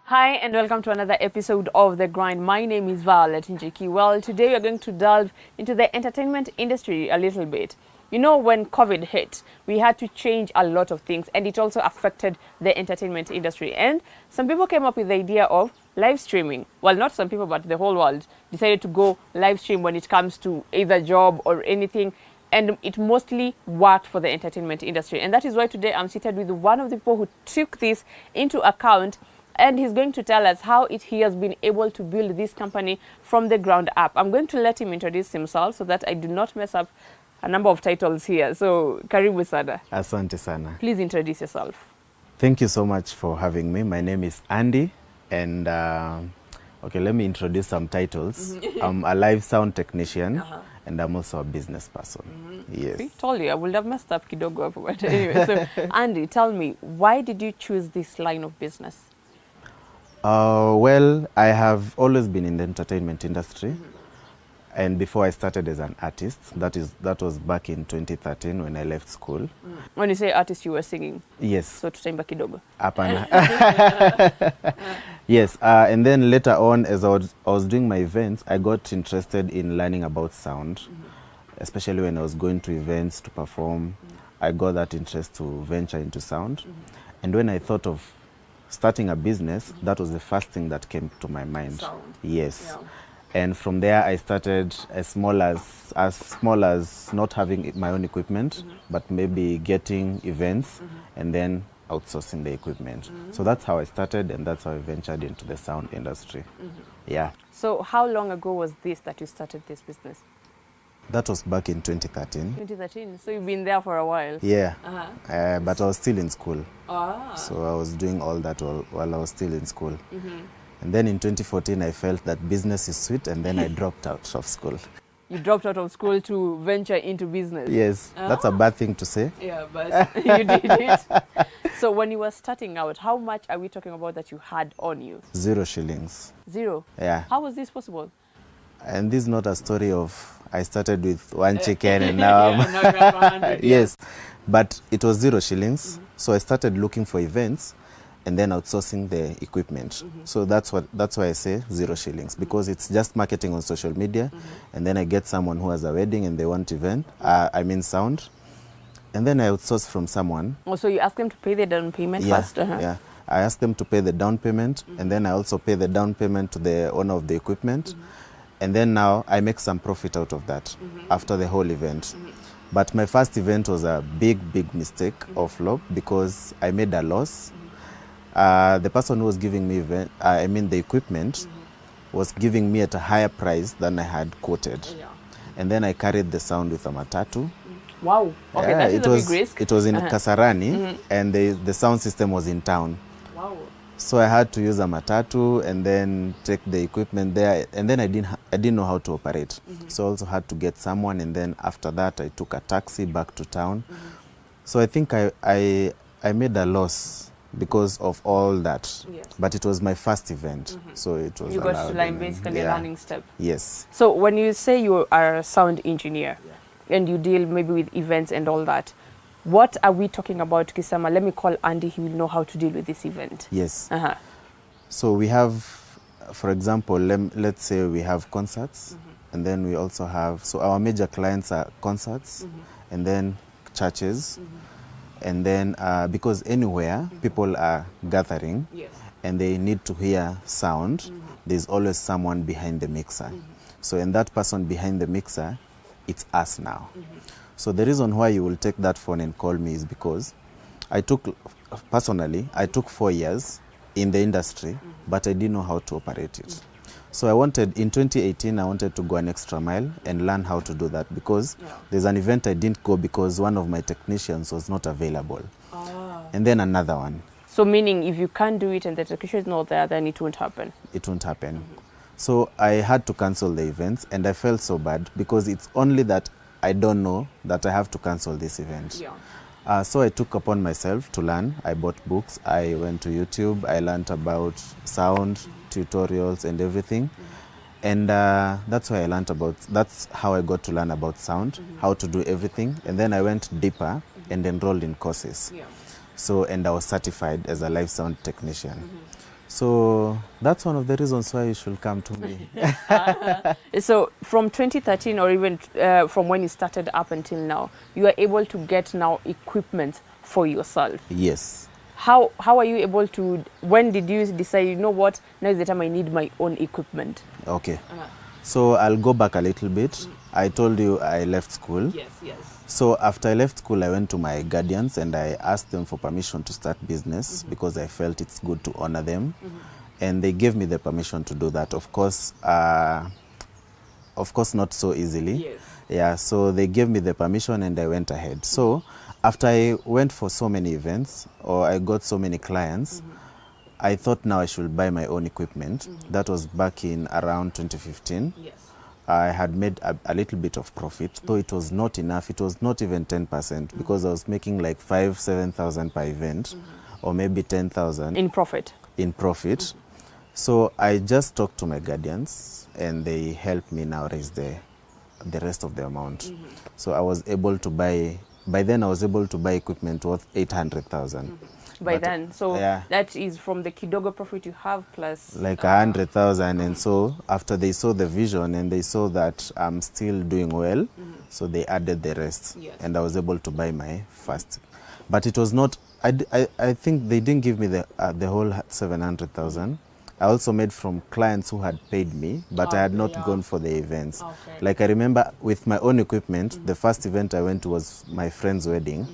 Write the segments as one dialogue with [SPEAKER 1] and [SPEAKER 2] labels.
[SPEAKER 1] Hi and welcome to another episode of The Grind. My name is Violet Njiki. Well, today we are going to delve into the entertainment industry a little bit. You know, when COVID hit, we had to change a lot of things, and it also affected the entertainment industry. And some people came up with the idea of live streaming. Well, not some people, but the whole world decided to go live stream when it comes to either job or anything. And it mostly worked for the entertainment industry. And that is why today I'm seated with one of the people who took this into account, and he's going to tell us how he has been able to build this company from the ground up. I'm going to let him introduce himself so that I do not mess up a number of titles here. So, karibu sana.
[SPEAKER 2] Asante sana.
[SPEAKER 1] Please introduce yourself.
[SPEAKER 2] Thank you so much for having me. My name is Andy, and okay, let me introduce some titles. I'm a live sound technician, and I'm also a business person. Yes.
[SPEAKER 1] I told you, I would have messed up kidogo, but anyway. So, Andy, tell me, why did you choose this line of business?
[SPEAKER 2] Well, I have always been in the entertainment industry, and before I started as an artist, that was back in 2013 when I left school.
[SPEAKER 1] When you say artist, you were singing?
[SPEAKER 2] Yes.
[SPEAKER 1] So tutaimba kidogo?
[SPEAKER 2] Apana. Yes, and then later on, as I was doing my events, I got interested in learning about sound, especially when I was going to events to perform. I got that interest to venture into sound, and when I thought of starting a business, that was the first thing that came to my mind.
[SPEAKER 1] Sound.
[SPEAKER 2] Yes.
[SPEAKER 1] Yeah.
[SPEAKER 2] And from there I started as small as not having my own equipment, but maybe getting events and then outsourcing the equipment. So that's how I started, and that's how I ventured into the sound industry. Yeah.
[SPEAKER 1] So how long ago was this that you started this business?
[SPEAKER 2] That was back in 2013.
[SPEAKER 1] 2013. So you've been there for a while.
[SPEAKER 2] Yeah. But I was still in school.
[SPEAKER 1] Ah.
[SPEAKER 2] So I was doing all that while I was still in school. And then in 2014, I felt that business is sweet, and then I dropped out of school.
[SPEAKER 1] You dropped out of school to venture into business?
[SPEAKER 2] Yes, that's a bad thing to say.
[SPEAKER 1] Yeah, but you did it. So when you were starting out, how much are we talking about that you had on you?
[SPEAKER 2] 0 shillings.
[SPEAKER 1] 0?
[SPEAKER 2] Yeah.
[SPEAKER 1] How was this possible?
[SPEAKER 2] And this is not a story of I started with 1 chicken and now
[SPEAKER 1] now you have 100.
[SPEAKER 2] Yes, but it was 0 shillings. So I started looking for events and then outsourcing the equipment. So that's why I say 0 shillings, because it's just marketing on social media, and then I get someone who has a wedding and they want event, sound, and then I outsource from someone.
[SPEAKER 1] Oh, so you ask them to pay the down payment first?
[SPEAKER 2] Yeah, I ask them to pay the down payment, and then I also pay the down payment to the owner of the equipment, and then now I make some profit out of that after the whole event. But my first event was a big mistake or flop, because I made a loss. The person who was giving me the equipment was giving me at a higher price than I had quoted. And then I carried the sound with a matatu.
[SPEAKER 1] Wow. Okay,
[SPEAKER 2] yeah,
[SPEAKER 1] that is a big risk.
[SPEAKER 2] It was in Kasarani, and the sound system was in town.
[SPEAKER 1] Wow.
[SPEAKER 2] So I had to use a matatu and then take the equipment there, and then I didn't know how to operate. So I also had to get someone, and then after that I took a taxi back to town. So I think I made a loss because of all that. Yes. But it was my first event, so it was.
[SPEAKER 1] You got to learn basically a learning step.
[SPEAKER 2] Yes.
[SPEAKER 1] So when you say you are a sound engineer and you deal maybe with events and all that, what are we talking about, Kisama? Let me call Andy, he will know how to deal with this event.
[SPEAKER 2] Yes. So we have, for example, let's say we have concerts, and then we also have, so our major clients are concerts, and then churches, and then because anywhere people are gathering, and they need to hear sound, there's always someone behind the mixer. So, and that person behind the mixer, it's us now. So the reason why you will take that phone and call me is because I took 4 years in the industry, but I didn't know how to operate it. So in 2018, I wanted to go an extra mile and learn how to do that, because there's an event I didn't go because one of my technicians was not available. And then another one.
[SPEAKER 1] So meaning if you can't do it and the technician is not there, then it won't happen?
[SPEAKER 2] It won't happen. So I had to cancel the events, and I felt so bad because it's only that I don't know that I have to cancel this event. So I took upon myself to learn. I bought books, I went to YouTube, I learned about sound, tutorials and everything. And that's how I got to learn about sound, how to do everything. And then I went deeper and enrolled in courses.
[SPEAKER 1] Yeah.
[SPEAKER 2] So, and I was certified as a live sound technician. So that's one of the reasons why you should come to me.
[SPEAKER 1] So from 2013 or even from when you started up until now, you are able to get now equipment for yourself.
[SPEAKER 2] Yes.
[SPEAKER 1] How are you able to, when did you decide, you know what, now is the time I need my own equipment?
[SPEAKER 2] Okay. So I'll go back a little bit. I told you I left school.
[SPEAKER 1] Yes, yes.
[SPEAKER 2] So after I left school, I went to my guardians and I asked them for permission to start business because I felt it's good to honor them. And they gave me the permission to do that. Of course, not so easily.
[SPEAKER 1] Yes.
[SPEAKER 2] Yeah, so they gave me the permission and I went ahead. So after I went for so many events or I got so many clients, I thought now I should buy my own equipment. That was back in around 2015.
[SPEAKER 1] Yes.
[SPEAKER 2] I had made a little bit of profit, though it was not enough. It was not even 10% because I was making like 5,000-7,000 per event, or maybe 10,000
[SPEAKER 1] In profit.
[SPEAKER 2] in profit. So I just talked to my guardians, and they helped me now raise the rest of the amount. So I was able to buy. By then, I was able to buy equipment worth 800,000.
[SPEAKER 1] By then, so
[SPEAKER 2] yeah.
[SPEAKER 1] that is from the kidogo profit you have plus
[SPEAKER 2] Like 100,000, and so after they saw the vision and they saw that I'm still doing well, so they added the rest.
[SPEAKER 1] Yes.
[SPEAKER 2] And I was able to buy my first. But it was not. I think they didn't give me the whole 700,000. I also made from clients who had paid me, but I had not gone for the events.
[SPEAKER 1] Okay.
[SPEAKER 2] Like I remember with my own equipment, the first event I went to was my friend's wedding.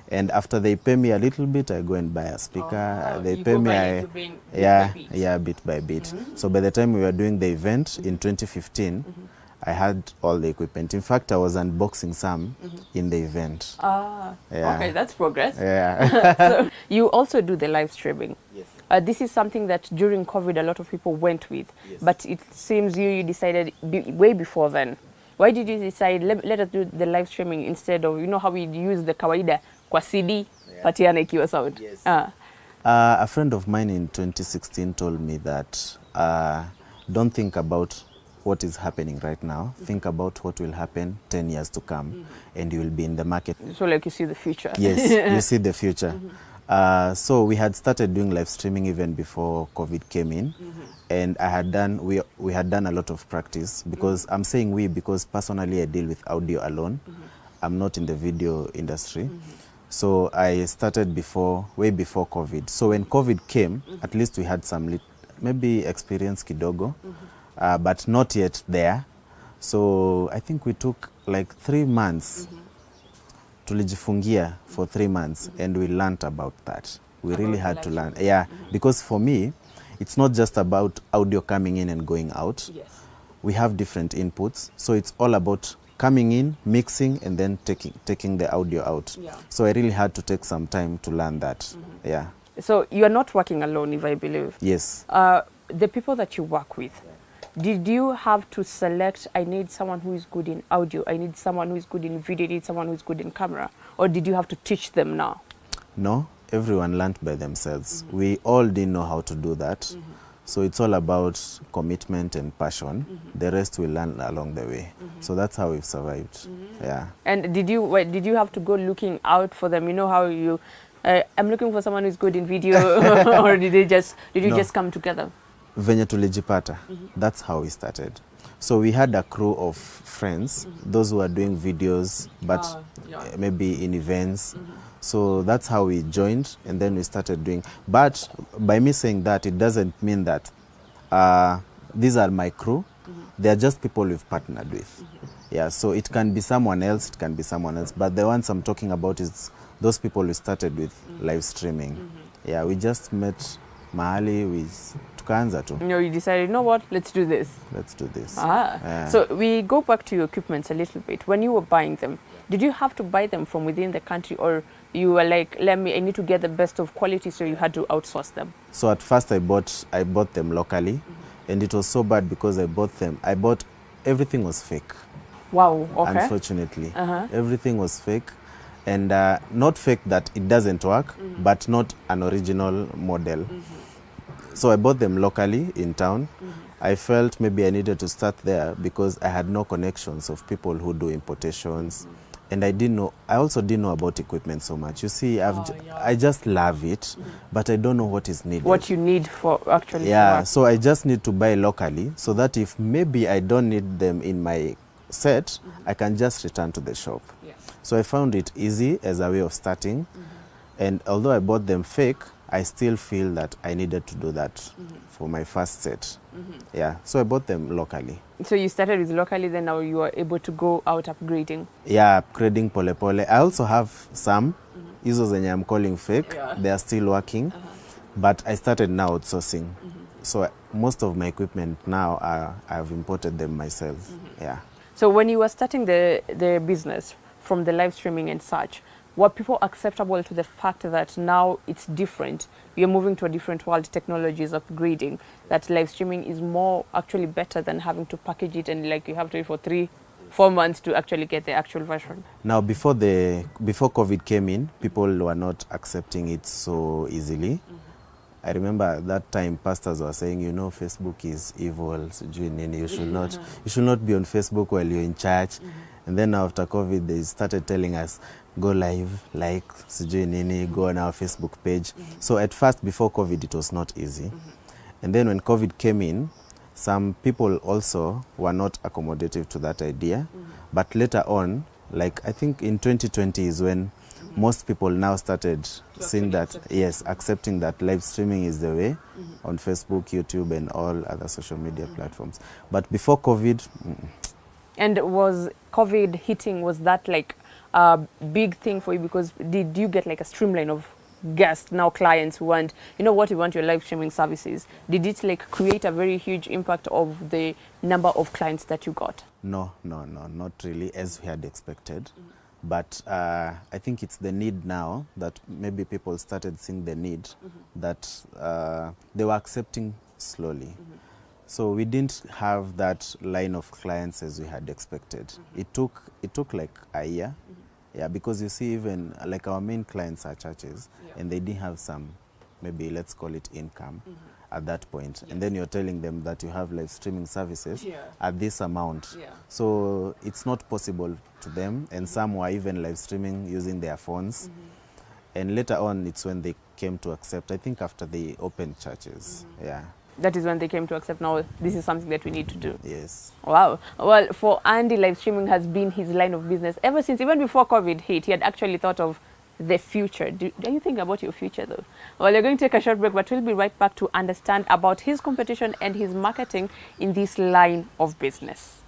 [SPEAKER 2] And after they pay me a little bit, I go and buy a speaker. They pay me, bit by bit. So by the time we were doing the event in 2015, I had all the equipment. In fact, I was unboxing some in the event.
[SPEAKER 1] Okay, that's progress.
[SPEAKER 2] Yeah.
[SPEAKER 1] So you also do the live streaming.
[SPEAKER 2] Yes.
[SPEAKER 1] This is something that during COVID a lot of people went with, but it seems you decided way before then. Why did you decide, let us do the live streaming instead of, you know how we use the kawaida kwa CD, patiana ikiwa sound?
[SPEAKER 2] Yes. A friend of mine in 2016 told me that don't think about what is happening right now. Think about what will happen 10 years to come, and you will be in the market.
[SPEAKER 1] So like you see the future.
[SPEAKER 2] Yes, you see the future. So we had started doing live streaming even before COVID came in, and we had done a lot of practice because I'm saying we because personally I deal with audio alone. I'm not in the video industry. So I started way before COVID. So when COVID came, at least we had some maybe experience kidogo, but not yet there. So I think we took like 3 months. Tulijifungia for 3 months, and we learned about that. We really had to learn. Yeah, because for me, it's not just about audio coming in and going out.
[SPEAKER 1] Yes.
[SPEAKER 2] We have different inputs. So it's all about coming in, mixing, and then taking the audio out.
[SPEAKER 1] Yeah.
[SPEAKER 2] So I really had to take some time to learn that. Yeah.
[SPEAKER 1] So you are not working alone, if I believe.
[SPEAKER 2] Yes.
[SPEAKER 1] The people that you work with, did you have to select, I need someone who is good in audio, I need someone who is good in video, I need someone who is good in camera? Or did you have to teach them now?
[SPEAKER 2] No, everyone learned by themselves. We all didn't know how to do that. So it's all about commitment and passion. The rest we learn along the way. So that's how we've survived. Yeah.
[SPEAKER 1] And did you have to go looking out for them? You know how you, I'm looking for someone who's good in video, or did you just come together?
[SPEAKER 2] Venye tulijipata, that's how we started. So we had a crew of friends, those who are doing videos, but maybe in events. So that's how we joined, and then we started doing. But by me saying that, it doesn't mean that these are my crew. They are just people we've partnered with. Yeah, so it can be someone else, But the ones I'm talking about is those people we started with live streaming. Yeah, we just met mahali with tukaanza tu.
[SPEAKER 1] You decided, you know what, let's do this. So we go back to your equipment a little bit. When you were buying them, did you have to buy them from within the country, or you were like, I need to get the best of quality, so you had to outsource them?
[SPEAKER 2] So at first I bought them locally, and it was so bad because everything was fake.
[SPEAKER 1] Wow, okay.
[SPEAKER 2] Unfortunately. Everything was fake. And not fake that it doesn't work, but not an original model. So I bought them locally in town. I felt maybe I needed to start there because I had no connections of people who do importations And I also didn't know about equipment so much. You see,
[SPEAKER 1] yeah.
[SPEAKER 2] I just love it, but I don't know what is needed.
[SPEAKER 1] What you need for actually.
[SPEAKER 2] Yeah, so I just need to buy locally so that if maybe I don't need them in my set, I can just return to the shop.
[SPEAKER 1] Yeah.
[SPEAKER 2] So I found it easy as a way of starting. And although I bought them fake, I still feel that I needed to do that for my first set. Yeah, so I bought them locally.
[SPEAKER 1] So you started with locally, then now you are able to go out upgrading.
[SPEAKER 2] Yeah, upgrading pole pole. I also have some, hizo zenye I'm calling fake.
[SPEAKER 1] Yeah.
[SPEAKER 2] They are still working, but I started now outsourcing. So most of my equipment now, I've imported them myself. Yeah.
[SPEAKER 1] So when you were starting the business from the live streaming and such, were people acceptable to the fact that now it's different? We are moving to a different world, technology is upgrading, that live streaming is more actually better than having to package it and like you have to wait for 3-4 months to actually get the actual version?
[SPEAKER 2] Now, before COVID came in, people were not accepting it so easily. I remember at that time pastors were saying, you know, Facebook is evil, you should not be on Facebook while you're in church. And then after COVID, they started telling us, go live, like, go on our Facebook page. So at first, before COVID, it was not easy. And then when COVID came in, some people also were not accommodative to that idea. But later on, like I think in 2020 is when most people now started seeing that, yes, accepting that live streaming is the way on Facebook, YouTube, and all other social media platforms. But before COVID...
[SPEAKER 1] And was COVID hitting, was that like a big thing for you? Because did you get like a streamline of guests, now clients who want, you know what, we want your live streaming services? Did it like create a very huge impact of the number of clients that you got? No,
[SPEAKER 2] not really as we had expected. But I think it's the need now that maybe people started seeing the need that they were accepting slowly. So we didn't have that line of clients as we had expected. It took like a year. Yeah, because you see, even like our main clients are churches, and they didn't have some, maybe let's call it income at that point. And then you're telling them that you have live streaming services at this amount. So it's not possible to them, and some were even live streaming using their phones. And later on, it's when they came to accept, I think after they opened churches. Yeah.
[SPEAKER 1] That is when they came to accept, now this is something that we need to do.
[SPEAKER 2] Yes.
[SPEAKER 1] Wow. Well, for Andy, live streaming has been his line of business ever since, even before COVID hit. He had actually thought of the future. Do you think about your future though? Well, you're going to take a short break, but we'll be right back to understand about his competition and his marketing in this line of business.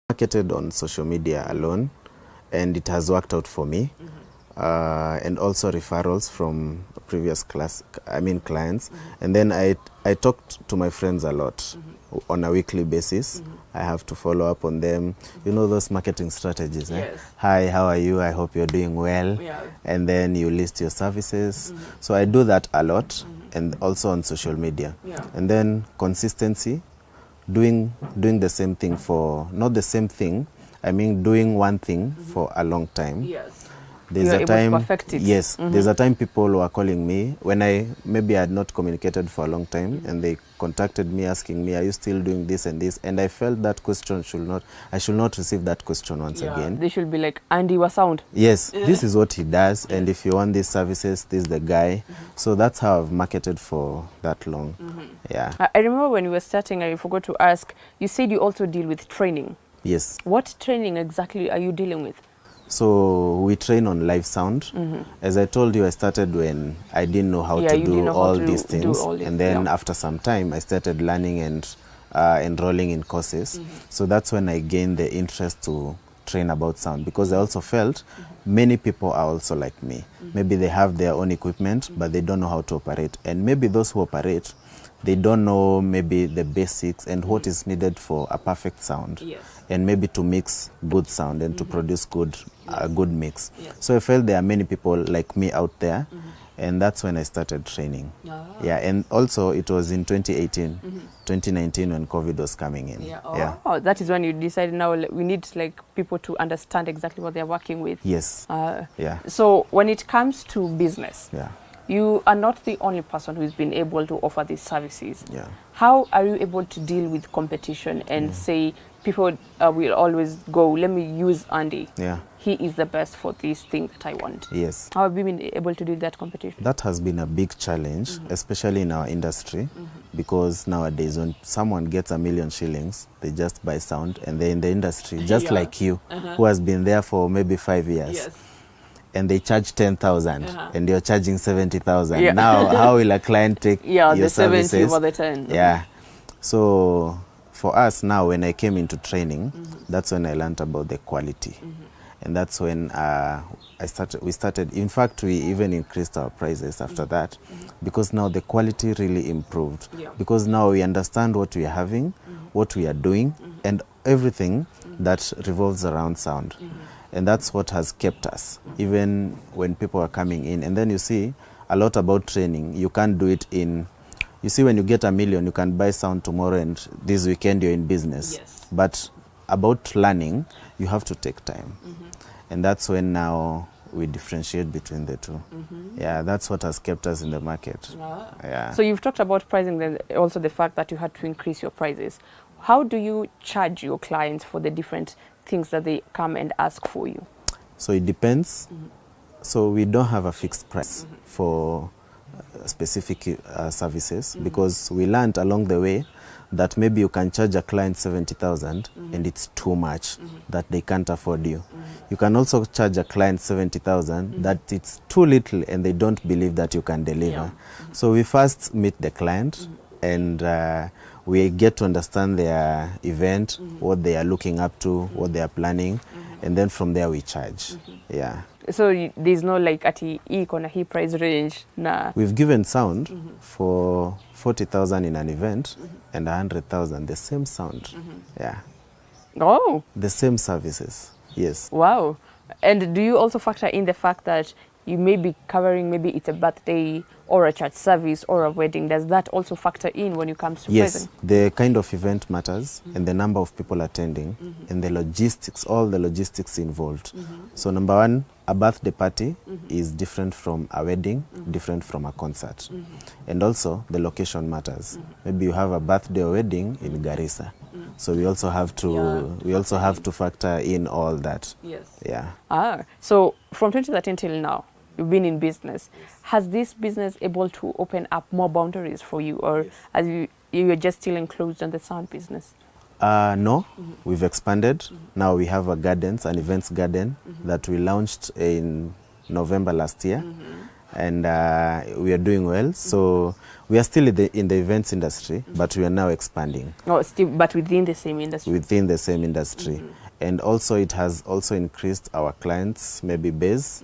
[SPEAKER 2] Marketed on social media alone, and it has worked out for me. and also referrals from previous clients. And then I talked to my friends a lot on a weekly basis. I have to follow up on them. You know those marketing strategies.
[SPEAKER 1] Yes.
[SPEAKER 2] Hi, how are you? I hope you're doing well.
[SPEAKER 1] Yeah.
[SPEAKER 2] And then you list your services. So I do that a lot, and also on social media.
[SPEAKER 1] Yeah.
[SPEAKER 2] And then consistency, doing the same thing for, not the same thing, I mean doing one thing for a long time.
[SPEAKER 1] Yes.
[SPEAKER 2] There's
[SPEAKER 1] You're
[SPEAKER 2] a
[SPEAKER 1] able
[SPEAKER 2] time,
[SPEAKER 1] to perfect it.
[SPEAKER 2] yes, there's a time people were calling me when I had not communicated for a long time, and they contacted me asking me, are you still doing this and this? And I felt that question I should not receive that question once again.
[SPEAKER 1] They should be like, Andy was sound.
[SPEAKER 2] Yes, this is what he does, and if you want these services, this is the guy. So that's how I've marketed for that long. Yeah.
[SPEAKER 1] I remember when you were starting, I forgot to ask, you said you also deal with training.
[SPEAKER 2] Yes.
[SPEAKER 1] What training exactly are you dealing with?
[SPEAKER 2] So we train on live sound. As I told you, I started when I didn't know how to do all these things. And then after some time, I started learning and enrolling in courses. So that's when I gained the interest to train about sound, because I also felt many people are also like me. Maybe they have their own equipment, but they don't know how to operate. And maybe those who operate, they don't know maybe the basics and what is needed for a perfect sound.
[SPEAKER 1] Yes.
[SPEAKER 2] And maybe to mix good sound and to produce a good mix. Yes. So I felt there are many people like me out there, and that's when I started training. Yeah, and also it was in 2018, 2019 when COVID was coming in.
[SPEAKER 1] Oh, that is when you decided now we need like people to understand exactly what they're working with.
[SPEAKER 2] Yes. Yeah.
[SPEAKER 1] So when it comes to business,
[SPEAKER 2] yeah,
[SPEAKER 1] you are not the only person who's been able to offer these services.
[SPEAKER 2] Yeah.
[SPEAKER 1] How are you able to deal with competition and say people will always go, let me use Andy.
[SPEAKER 2] Yeah.
[SPEAKER 1] He is the best for this thing that I want.
[SPEAKER 2] Yes.
[SPEAKER 1] How have you been able to do that competition?
[SPEAKER 2] That has been a big challenge, especially in our industry, because nowadays when someone gets $1 million shillings, they just buy sound, and they're in the industry, just like you, who has been there for maybe 5 years.
[SPEAKER 1] Yes.
[SPEAKER 2] And they charge 10,000 and you're charging 70,000. Now, how will a client take your
[SPEAKER 1] the
[SPEAKER 2] services?
[SPEAKER 1] 70 over the 10.
[SPEAKER 2] Yeah. So for us now, when I came into training, that's when I learned about the quality. And that's when we started. In fact, we even increased our prices after that, because now the quality really improved. Because now we understand what we are having, what we are doing, and everything that revolves around sound. And that's what has kept us, even when people are coming in. And then you see a lot about training. You can't do it in, you see, when you get $1 million, you can buy sound tomorrow and this weekend you're in business.
[SPEAKER 1] Yes.
[SPEAKER 2] But about learning, you have to take time. And that's when now we differentiate between the two. Yeah, that's what has kept us in the market. Yeah.
[SPEAKER 1] So you've talked about pricing, then also the fact that you had to increase your prices. How do you charge your clients for the different things that they come and ask for you?
[SPEAKER 2] So it depends. So we don't have a fixed price for specific services, because we learned along the way that maybe you can charge a client 70,000 and it's too much, that they can't afford you. You can also charge a client 70,000 that it's too little and they don't believe that you can deliver. So we first meet the client and we get to understand their event, what they are looking up to, what they are planning, and then from there we charge. Yeah.
[SPEAKER 1] So there's no like at hii price range? Nah.
[SPEAKER 2] We've given sound for 40,000 in an event and 100,000, the same sound. Yeah.
[SPEAKER 1] Oh.
[SPEAKER 2] The same services. Yes.
[SPEAKER 1] Wow. And do you also factor in the fact that you may be covering, maybe it's a birthday or a church service or a wedding? Does that also factor in when it comes to pricing?
[SPEAKER 2] Yes, the kind of event matters, and the number of people attending, and the logistics, all the logistics involved. So number one, a birthday party is different from a wedding, different from a concert. And also the location matters. Maybe you have a birthday or wedding in Garissa. So we also have to factor in all that. Yes. Yeah.
[SPEAKER 1] So from 2013 till now, you've been in business. Has this business able to open up more boundaries for you, or as you're just still enclosed on the sound business?
[SPEAKER 2] No, we've expanded. Now we have an events garden that we launched in November last year. And we are doing well. So we are still in the events industry, but we are now expanding.
[SPEAKER 1] Oh, still, but within the same industry?
[SPEAKER 2] Within the same industry. And also it has also increased our clients, maybe base.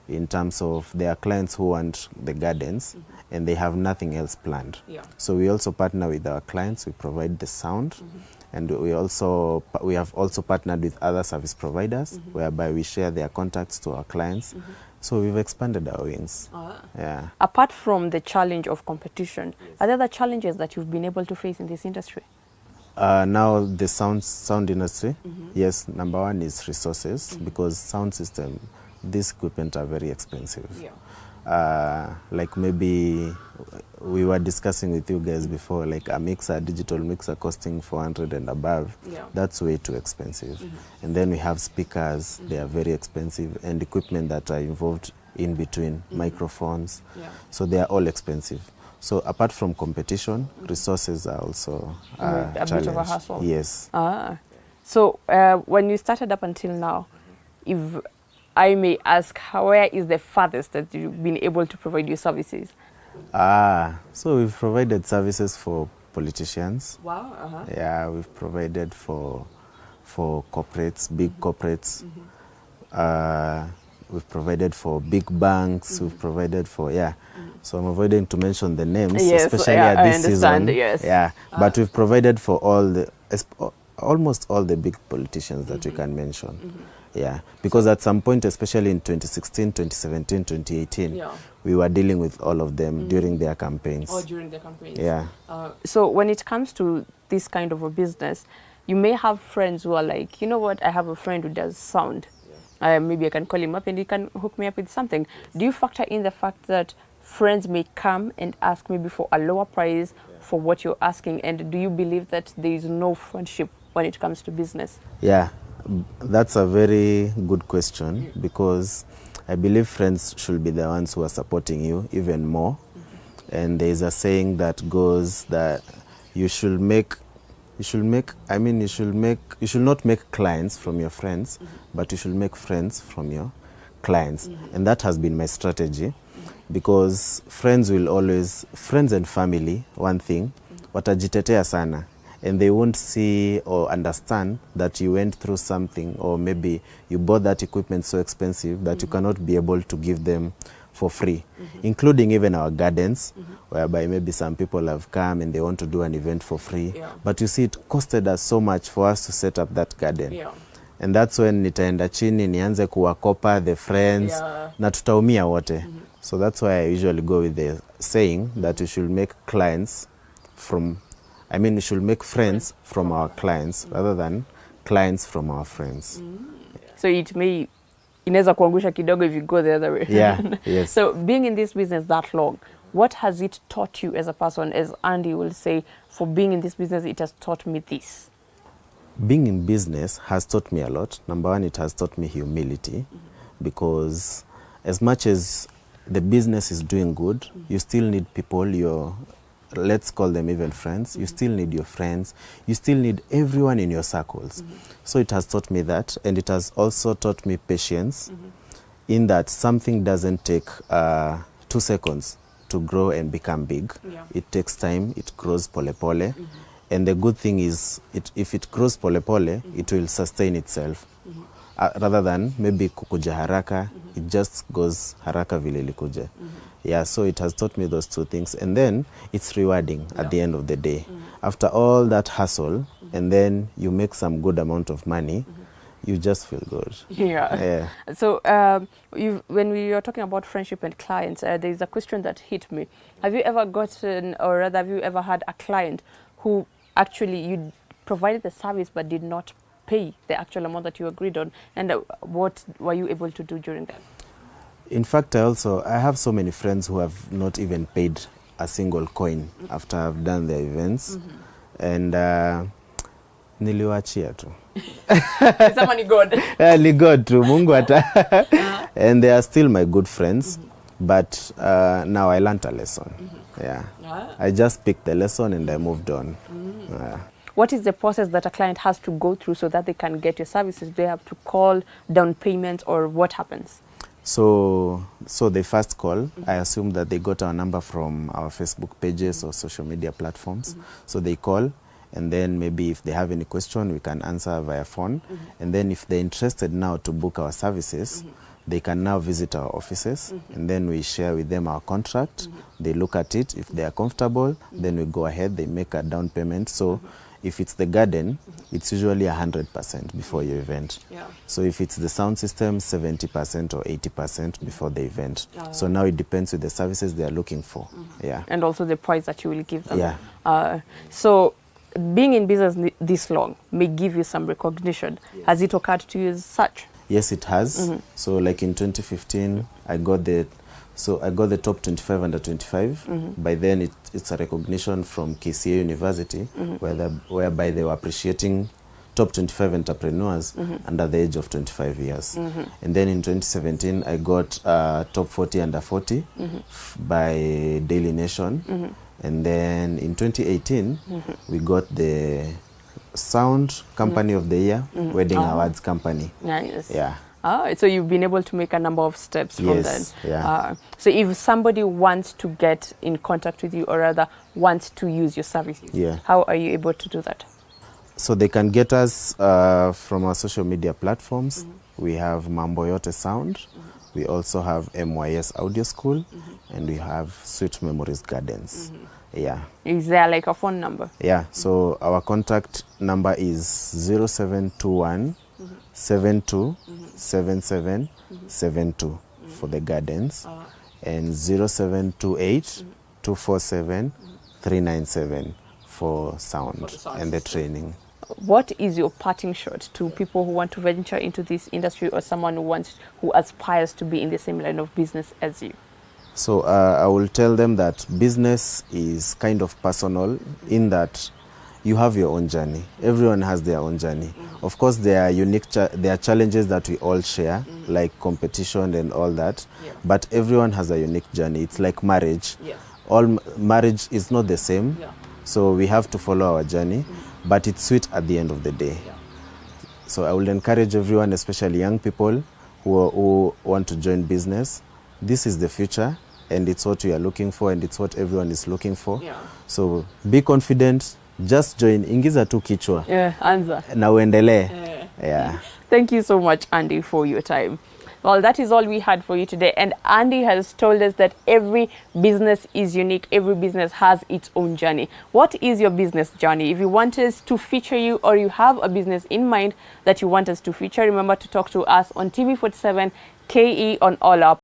[SPEAKER 2] in terms of there are clients who want the gardens and they have nothing else planned.
[SPEAKER 1] Yeah.
[SPEAKER 2] So we also partner with our clients, we provide the sound, and we have also partnered with other service providers whereby we share their contacts to our clients. So we've expanded our wings. Yeah.
[SPEAKER 1] Apart from the challenge of competition, are there other challenges that you've been able to face in this industry?
[SPEAKER 2] Now the sound industry, yes, number one is resources, because sound system, this equipment are very expensive.
[SPEAKER 1] Yeah.
[SPEAKER 2] Like maybe we were discussing with you guys before, like a mixer, digital mixer costing 400 and above.
[SPEAKER 1] Yeah.
[SPEAKER 2] That's way too expensive. And then we have speakers, they are very expensive, and equipment that are involved in between, microphones.
[SPEAKER 1] Yeah.
[SPEAKER 2] So they are all expensive. So apart from competition, resources are also
[SPEAKER 1] a
[SPEAKER 2] challenge.
[SPEAKER 1] bit of a hassle.
[SPEAKER 2] Yes.
[SPEAKER 1] So when you started up until now, if I may ask, where is the farthest that you've been able to provide your services?
[SPEAKER 2] So we've provided services for politicians.
[SPEAKER 1] Wow.
[SPEAKER 2] Yeah, we've provided for corporates, big corporates. We've provided for big banks. We've provided for, So I'm avoiding to mention the names,
[SPEAKER 1] Yes,
[SPEAKER 2] especially at this season.
[SPEAKER 1] Yes.
[SPEAKER 2] Yeah, but we've provided for almost all the big politicians that we can mention. Yeah, because at some point, especially in 2016, 2017, 2018, we were dealing with all of them during their campaigns.
[SPEAKER 1] Or during their campaigns.
[SPEAKER 2] Yeah.
[SPEAKER 1] So when it comes to this kind of a business, you may have friends who are like, you know what, I have a friend who does sound. Maybe I can call him up and he can hook me up with something. Do you factor in the fact that friends may come and ask maybe for a lower price for what you're asking? And do you believe that there is no friendship when it comes to business?
[SPEAKER 2] Yeah, that's a very good question, because I believe friends should be the ones who are supporting you even more. And there is a saying that goes that you should not make clients from your friends, but you should make friends from your clients. And that has been my strategy, because friends and family, one thing, watajitetea sana. And they won't see or understand that you went through something, or maybe you bought that equipment so expensive that you cannot be able to give them for free, including even our gardens, whereby maybe some people have come and they want to do an event for free. But you see, it costed us so much for us to set up that garden. And that's when nitaenda chini nianze kuwakopa the friends, na tutaumia wote. So that's why I usually go with the saying that you should make we should make friends from our clients rather than clients from our friends.
[SPEAKER 1] So inaweza kuangusha kidogo if you go the other way.
[SPEAKER 2] Yeah, yes.
[SPEAKER 1] So being in this business that long, what has it taught you as a person? As Andy will say, for being in this business, it has taught me this.
[SPEAKER 2] Being in business has taught me a lot. Number one, it has taught me humility, because as much as the business is doing good, you still need people, let's call them even friends. You still need your friends. You still need everyone in your circles. So it has taught me that, and it has also taught me patience, in that something doesn't take 2 seconds to grow and become big. It takes time. It grows pole pole. And the good thing is, if it grows pole pole, it will sustain itself. Rather than maybe kukuja haraka, it just goes haraka vile likuja. Yeah, so it has taught me those two things. And then it's rewarding at the end of the day. After all that hustle, and then you make some good amount of money, you just feel good. Yeah.
[SPEAKER 1] So when we are talking about friendship and clients, there is a question that hit me. Have you ever gotten, or rather have you ever had a client who actually you provided the service but did not pay the actual amount that you agreed on? And what were you able to do during that?
[SPEAKER 2] In fact, I have so many friends who have not even paid a single coin after I've done their events. And niliwachia tu.
[SPEAKER 1] Sema ni God.
[SPEAKER 2] Ni God tu, Mungu ata. And they are still my good friends. But now I learned a lesson. Yeah. I just picked the lesson and I moved on.
[SPEAKER 1] What is the process that a client has to go through so that they can get your services? Do they have to call, down payment, or what happens?
[SPEAKER 2] So they first call. I assume that they got our number from our Facebook pages or social media platforms. So they call, and then maybe if they have any question, we can answer via phone. And then if they're interested now to book our services, they can now visit our offices, and then we share with them our contract. They look at it. If they are comfortable, then we go ahead, they make a down payment. So if it's the garden, it's usually 100% before your event.
[SPEAKER 1] Yeah.
[SPEAKER 2] So if it's the sound system, 70% or 80% before the event. So now it depends with the services they are looking for. Yeah.
[SPEAKER 1] And also the price that you will give them.
[SPEAKER 2] Yeah.
[SPEAKER 1] So being in business this long may give you some recognition. Yes. Has it occurred to you as such? Yes,
[SPEAKER 2] it has. So like in 2015, I got the top 25 under 25. By then, it's a recognition from KCA University, whereby they were appreciating top 25 entrepreneurs under the age of 25 years. And then in 2017, I got top 40 under 40 by Daily Nation. And then in 2018, we got the Sound Company of the Year, Wedding Awards Company.
[SPEAKER 1] Nice.
[SPEAKER 2] Yeah.
[SPEAKER 1] So you've been able to make a number of steps from then.
[SPEAKER 2] Yeah.
[SPEAKER 1] So if somebody wants to get in contact with you, or rather wants to use your services, how are you able to do that?
[SPEAKER 2] So they can get us from our social media platforms. We have Mambo Yote Sound. We also have MYS Audio School, and we have Sweet Memories Gardens. Yeah.
[SPEAKER 1] Is there like a phone number?
[SPEAKER 2] Yeah. So our contact number is 0721 72 77 72 for the gardens, and 0728 247 397 for sound and the training.
[SPEAKER 1] What is your parting shot to people who want to venture into this industry, or someone who aspires to be in the same line of business as you?
[SPEAKER 2] So I will tell them that business is kind of personal, in that you have your own journey. Everyone has their own journey. Of course, there are there are challenges that we all share, like competition and all that. But everyone has a unique journey. It's like marriage. All marriage is not the same. So we have to follow our journey, but it's sweet at the end of the day. So I will encourage everyone, especially young people who want to join business. This is the future, and it's what we are looking for, and it's what everyone is looking for. So be confident, just join. Ingiza tu kichwa.
[SPEAKER 1] Anza.
[SPEAKER 2] Na uendelee.
[SPEAKER 1] Thank you so much, Andy, for your time. Well, that is all we had for you today. And Andy has told us that every business is unique. Every business has its own journey. What is your business journey? If you want us to feature you, or you have a business in mind that you want us to feature, remember to talk to us on TV47 KE on all our